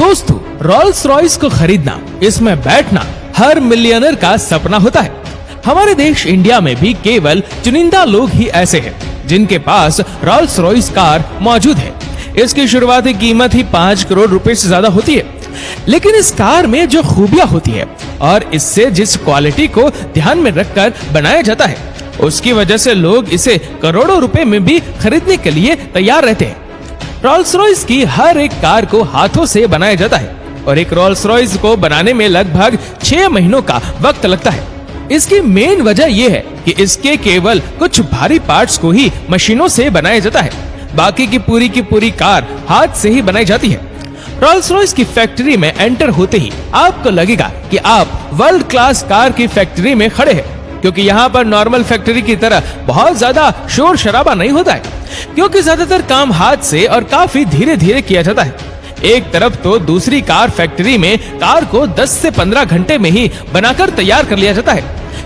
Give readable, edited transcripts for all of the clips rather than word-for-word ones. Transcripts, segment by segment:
दोस्तों, Rolls Royce को खरीदना, इसमें बैठना हर मिलियनर का सपना होता है। हमारे देश इंडिया में भी केवल चुनिंदा लोग ही ऐसे हैं जिनके पास रॉल्स रॉयस कार मौजूद है। इसकी शुरुआती कीमत ही 5 करोड़ रुपए से ज्यादा होती है। लेकिन इस कार में जो खूबियां होती है और इससे जिस क्वालिटी को ध्यान में रखकर बनाया जाता है, उसकी वजह से लोग इसे करोड़ों रुपए में भी खरीदने के लिए तैयार रहते हैं। रॉल्स रॉयस की हर एक कार को हाथों से बनाया जाता है और एक रॉल्स रॉयस को बनाने में लगभग 6 महीनों का वक्त लगता है। इसकी मेन वजह यह है कि इसके केवल कुछ भारी पार्ट्स को ही मशीनों से बनाया जाता है, बाकी की पूरी कार हाथ से ही बनाई जाती है। रॉल्स रॉयस की फैक्ट्री में एंटर होते ही आपको लगेगा कि आप वर्ल्ड क्लास कार की फैक्ट्री में खड़े हैं, क्योंकि यहाँ पर नॉर्मल फैक्ट्री की तरह बहुत ज्यादा शोर शराबा नहीं होता है, क्योंकि ज्यादातर काम हाथ से और काफी धीरे धीरे किया जाता है। एक तरफ तो दूसरी कार फैक्ट्री में कार को 10 से 15 घंटे में ही बनाकर तैयार कर लिया जाता है,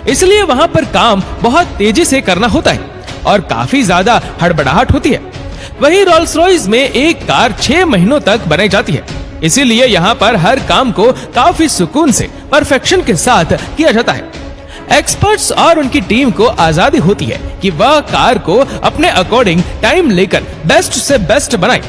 इसलिए वहाँ पर काम बहुत तेजी से करना होता है और काफी ज्यादा हड़बड़ाहट होती है। वहीं रॉल्स रॉयस में एक कार 6 महीनों तक बनाई जाती है, इसीलिए यहाँ पर हर काम को काफी सुकून से परफेक्शन के साथ किया जाता है। एक्सपर्ट्स और उनकी टीम को आजादी होती है कि वह कार को अपने अकॉर्डिंग टाइम लेकर बेस्ट से बेस्ट बनाए।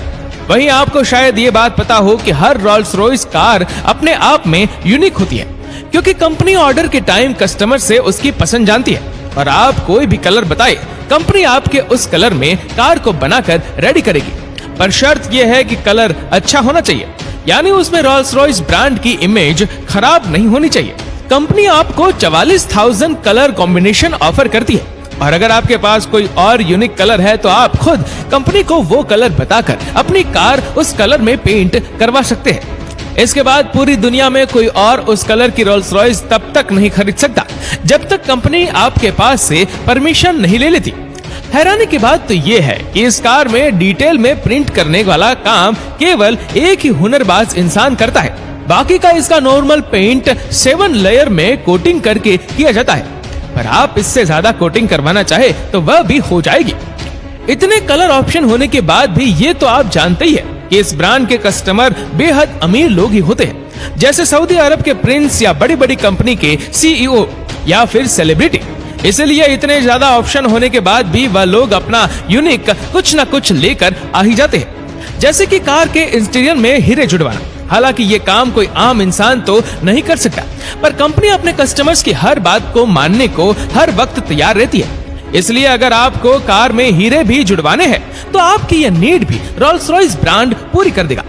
वहीं आपको शायद ये बात पता हो कि हर रॉल्स रॉयस कार अपने आप में यूनिक होती है, क्योंकि कंपनी ऑर्डर के टाइम कस्टमर से उसकी पसंद जानती है और आप कोई भी कलर बताए, कंपनी आपके उस कलर में कार को बनाकर रेडी करेगी। पर शर्त यह है कि कलर अच्छा होना चाहिए, यानी उसमें रॉल्स रॉयस ब्रांड की इमेज खराब नहीं होनी चाहिए। कंपनी आपको 44,000 कलर कॉम्बिनेशन ऑफर करती है और अगर आपके पास कोई और यूनिक कलर है तो आप खुद कंपनी को वो कलर बताकर अपनी कार उस कलर में पेंट करवा सकते हैं। इसके बाद पूरी दुनिया में कोई और उस कलर की रॉल्स रॉयस तब तक नहीं खरीद सकता जब तक कंपनी आपके पास से परमिशन नहीं ले लेती। हैरानी की बात तो ये है कि इस कार में डिटेल में प्रिंट करने वाला काम केवल एक ही हुनरबाज इंसान करता है, बाकी का इसका नॉर्मल पेंट 7 लेयर में कोटिंग करके किया जाता है। पर आप इससे ज्यादा कोटिंग करवाना चाहे तो वह भी हो जाएगी। इतने कलर ऑप्शन होने के बाद भी ये तो आप जानते ही है कि इस ब्रांड के कस्टमर बेहद अमीर लोग ही होते हैं, जैसे सऊदी अरब के प्रिंस या बड़ी बड़ी कंपनी के CEO या फिर सेलिब्रिटी। इसलिए इतने ज्यादा ऑप्शन होने के बाद भी वह लोग अपना यूनिक कुछ न कुछ लेकर आ ही जाते हैं, जैसे कि कार के इंटीरियर में हीरे जुड़वाना। हालांकि ये काम कोई आम इंसान तो नहीं कर सकता, पर कंपनी अपने कस्टमर्स की हर बात को मानने को हर वक्त तैयार रहती है। इसलिए अगर आपको कार में हीरे भी जुड़वाने हैं तो आपकी यह नीड भी रॉल्स रॉयस ब्रांड पूरी कर देगा।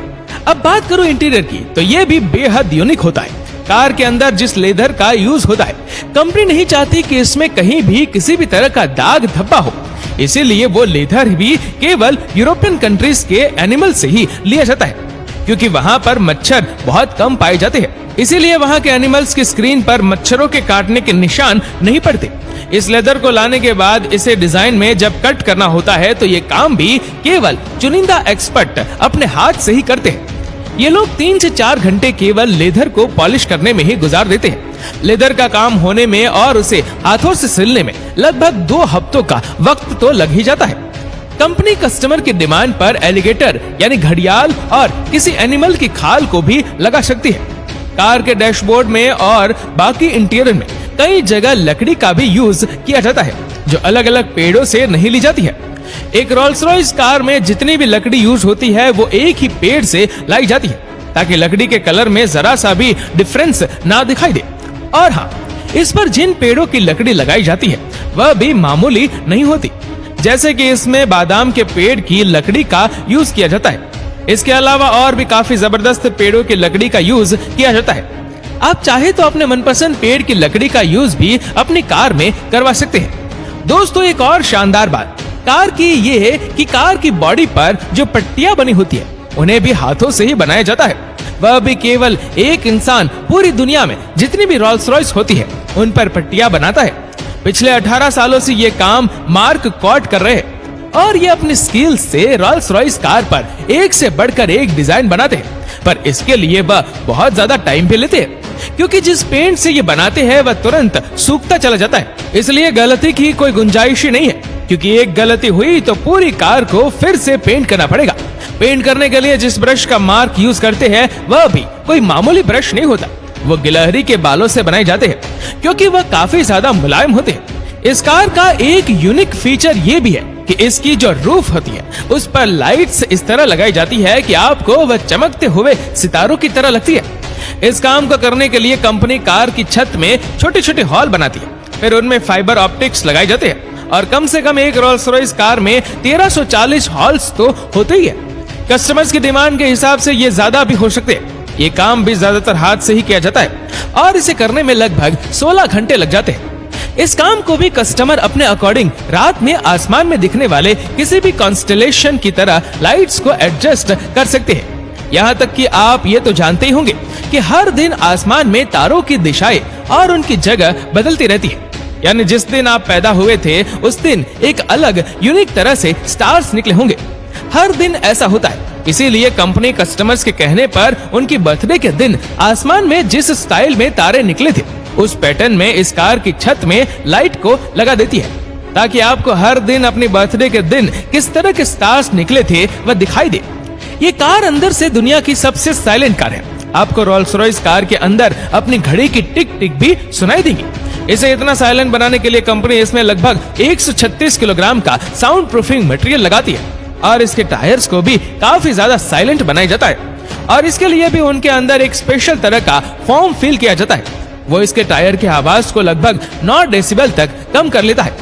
अब बात करूं इंटीरियर की, तो ये भी बेहद यूनिक होता है। कार के अंदर जिस लेदर का यूज होता है, कंपनी नहीं चाहती कि इसमें कहीं भी किसी भी तरह का दाग धब्बा हो, इसीलिए वो लेदर भी केवल यूरोपियन कंट्रीज के एनिमल से ही लिया जाता है, क्योंकि वहाँ पर मच्छर बहुत कम पाए जाते हैं। इसीलिए वहाँ के एनिमल्स की स्क्रीन पर मच्छरों के काटने के निशान नहीं पड़ते। इस लेदर को लाने के बाद इसे डिजाइन में जब कट करना होता है तो ये काम भी केवल चुनिंदा एक्सपर्ट अपने हाथ से ही करते हैं। ये लोग 3 से 4 घंटे केवल लेदर को पॉलिश करने में ही गुजार देते हैं। लेदर का काम होने में और उसे हाथों से सिलने में लगभग 2 हफ्तों का वक्त तो लग ही जाता है। कंपनी कस्टमर की डिमांड पर एलिगेटर यानी घड़ियाल और किसी एनिमल की खाल को भी लगा सकती है। कार के डैशबोर्ड में और बाकी इंटीरियर में कई जगह लकड़ी का भी यूज किया जाता है, जो अलग अलग पेड़ों से नहीं ली जाती है। एक रॉल्स रॉयस कार में जितनी भी लकड़ी यूज होती है वो एक ही पेड़ से लाई जाती है, ताकि लकड़ी के कलर में जरा सा भी डिफरेंस ना दिखाई दे। और हाँ, इस पर जिन पेड़ों की लकड़ी लगाई जाती है वह भी मामूली नहीं होती, जैसे कि इसमें बादाम के पेड़ की लकड़ी का यूज किया जाता है। इसके अलावा और भी काफी जबरदस्त पेड़ों की लकड़ी का यूज किया जाता है। आप चाहे तो अपने मनपसंद पेड़ की लकड़ी का यूज भी अपनी कार में करवा सकते हैं। दोस्तों, एक और शानदार बात कार की ये है कि कार की बॉडी पर जो पट्टियां बनी होती है उन्हें भी हाथों से ही बनाया जाता है। वह भी केवल एक इंसान पूरी दुनिया में जितनी भी रॉल्स रॉयस होती है उन पर पट्टियां बनाता है। पिछले 18 सालों से ये काम मार्क कॉट कर रहे हैं और ये अपनी स्किल से रॉल्स रॉयस कार पर एक से बढ़कर एक डिजाइन बनाते हैं। पर इसके लिए वह बहुत ज्यादा टाइम भी लेते हैं, क्योंकि जिस पेंट से ये बनाते हैं वह तुरंत सूखता चला जाता है। इसलिए गलती की कोई गुंजाइश ही नहीं है, क्योंकि एक गलती हुई तो पूरी कार को फिर से पेंट करना पड़ेगा। पेंट करने के लिए जिस ब्रश का मार्क यूज करते हैं वह भी कोई मामूली ब्रश नहीं होता, वो गिलहरी के बालों से बनाए जाते हैं, क्योंकि वह काफी ज्यादा मुलायम होते हैं। इस कार का एक यूनिक फीचर ये भी है कि इसकी जो रूफ होती है उस पर लाइट्स इस तरह लगाई जाती है कि आपको वह चमकते हुए सितारों की तरह लगती है। इस काम को करने के लिए कंपनी कार की छत में छोटे छोटे हॉल बनाती है, फिर उनमें फाइबर ऑप्टिक्स लगाए जाते हैं और कम से कम एक रोल्स रॉयस कार में 1340 हॉल्स तो होते ही है। कस्टमर्स की डिमांड के हिसाब से ये ज्यादा भी हो सकते हैं। ये काम भी ज्यादातर हाथ से ही किया जाता है और इसे करने में लगभग 16 घंटे लग जाते हैं। इस काम को भी कस्टमर अपने अकॉर्डिंग रात में आसमान में दिखने वाले किसी भी कॉन्स्टेलेशन की तरह लाइट्स को एडजस्ट कर सकते हैं। यहाँ तक कि आप ये तो जानते ही होंगे कि हर दिन आसमान में तारों की दिशाएं और उनकी जगह बदलती रहती है। यानी जिस दिन आप पैदा हुए थे उस दिन एक अलग यूनिक तरह से स्टार्स निकले होंगे। हर दिन ऐसा होता है, इसीलिए कंपनी कस्टमर्स के कहने पर उनकी बर्थडे के दिन आसमान में जिस स्टाइल में तारे निकले थे उस पैटर्न में इस कार की छत में लाइट को लगा देती है, ताकि आपको हर दिन अपनी बर्थडे के दिन किस तरह के स्टार्स निकले थे वह दिखाई दे। ये कार अंदर से दुनिया की सबसे साइलेंट कार है। आपको रोल्स रॉयस कार के अंदर अपनी घड़ी की टिक टिक भी सुनाई देगी। इसे इतना साइलेंट बनाने के लिए कंपनी इसमें लगभग 136 किलोग्राम का साउंड प्रूफिंग मटेरियल लगाती है और इसके टायर्स को भी काफी ज्यादा साइलेंट बनाया जाता है और इसके लिए भी उनके अंदर एक स्पेशल तरह का फॉर्म फील किया जाता है। वो इसके टायर की आवाज को लगभग 9 डेसिबल तक कम कर लेता है।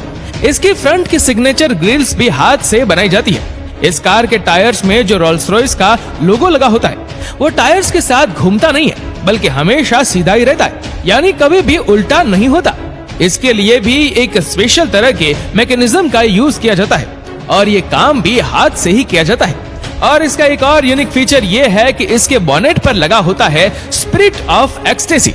इसकी फ्रंट की सिग्नेचर ग्रिल्स भी हाथ से बनाई जाती है। इस कार के टायर्स में जो रोल्स रॉयस का लोगो लगा होता है वो टायर्स के साथ घूमता नहीं है, बल्कि हमेशा सीधा ही रहता है, यानी कभी भी उल्टा नहीं होता। इसके लिए भी एक स्पेशल तरह के मैकेनिज्म का यूज किया जाता है और ये काम भी हाथ से ही किया जाता है। और इसका एक और यूनिक फीचर ये है कि इसके बॉनेट पर लगा होता है स्पिरिट ऑफ एक्सटेसी।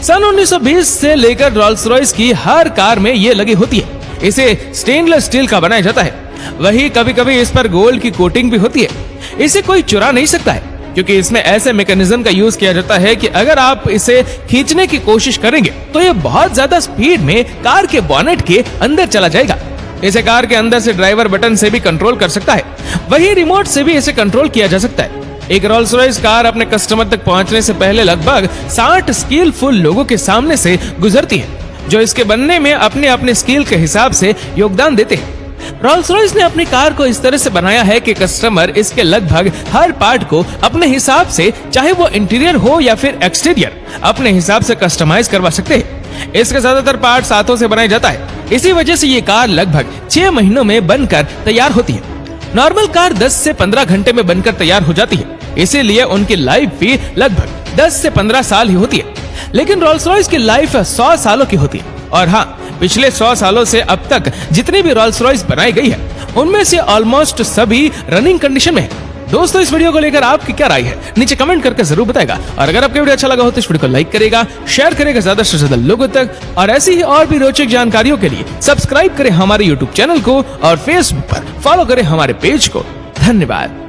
सन 1920 से लेकर रोल्स रॉयस की हर कार में ये लगी होती है। इसे स्टेनलेस स्टील का बनाया जाता है, वही कभी कभी इस पर गोल्ड की कोटिंग भी होती है। इसे कोई चुरा नहीं सकता है, क्योंकि इसमें ऐसे मैकेनिज्म का यूज किया जाता है कि अगर आप इसे खींचने की कोशिश करेंगे तो ये बहुत ज्यादा स्पीड में कार के बॉनेट के अंदर चला जाएगा। इसे कार के अंदर से ड्राइवर बटन से भी कंट्रोल कर सकता है, वही रिमोट से भी इसे कंट्रोल किया जा सकता है। एक रोल्स रॉयस कार अपने कस्टमर तक पहुंचने से पहले लगभग 60 स्किलफुल लोगों के सामने से गुजरती है, जो इसके बनने में अपने अपने स्किल के हिसाब से योगदान देते हैं। रोल्स रॉयस ने अपनी कार को इस तरह से बनाया है कि कस्टमर इसके लगभग हर पार्ट को अपने हिसाब से, चाहे वो इंटीरियर हो या फिर एक्सटीरियर, अपने हिसाब से कस्टमाइज करवा सकते हैं। इसके ज्यादातर पार्ट हाथों से बनाया जाता है, इसी वजह से ये कार लगभग 6 महीनों में बनकर तैयार होती है। नॉर्मल कार 10 से 15 घंटे में बनकर तैयार हो जाती है, इसीलिए उनकी लाइफ भी लगभग 10 से 15 साल ही होती है। लेकिन रोल्स रॉयस की लाइफ 100 सालों की होती है। और हाँ, पिछले 100 सालों से अब तक जितनी भी रोल्स रॉयस बनाई गई है उनमें से ऑलमोस्ट सभी रनिंग कंडीशन में है। दोस्तों, इस वीडियो को लेकर आपकी क्या राय है नीचे कमेंट करके जरूर बताएगा। और अगर आपको वीडियो अच्छा लगा हो तो इस वीडियो को लाइक करेगा, शेयर करेगा ज्यादा से ज्यादा लोगों तक। और ऐसी ही और भी रोचक जानकारियों के लिए सब्सक्राइब करें हमारे यूट्यूब चैनल को और फेसबुक पर फॉलो करें हमारे पेज को। धन्यवाद।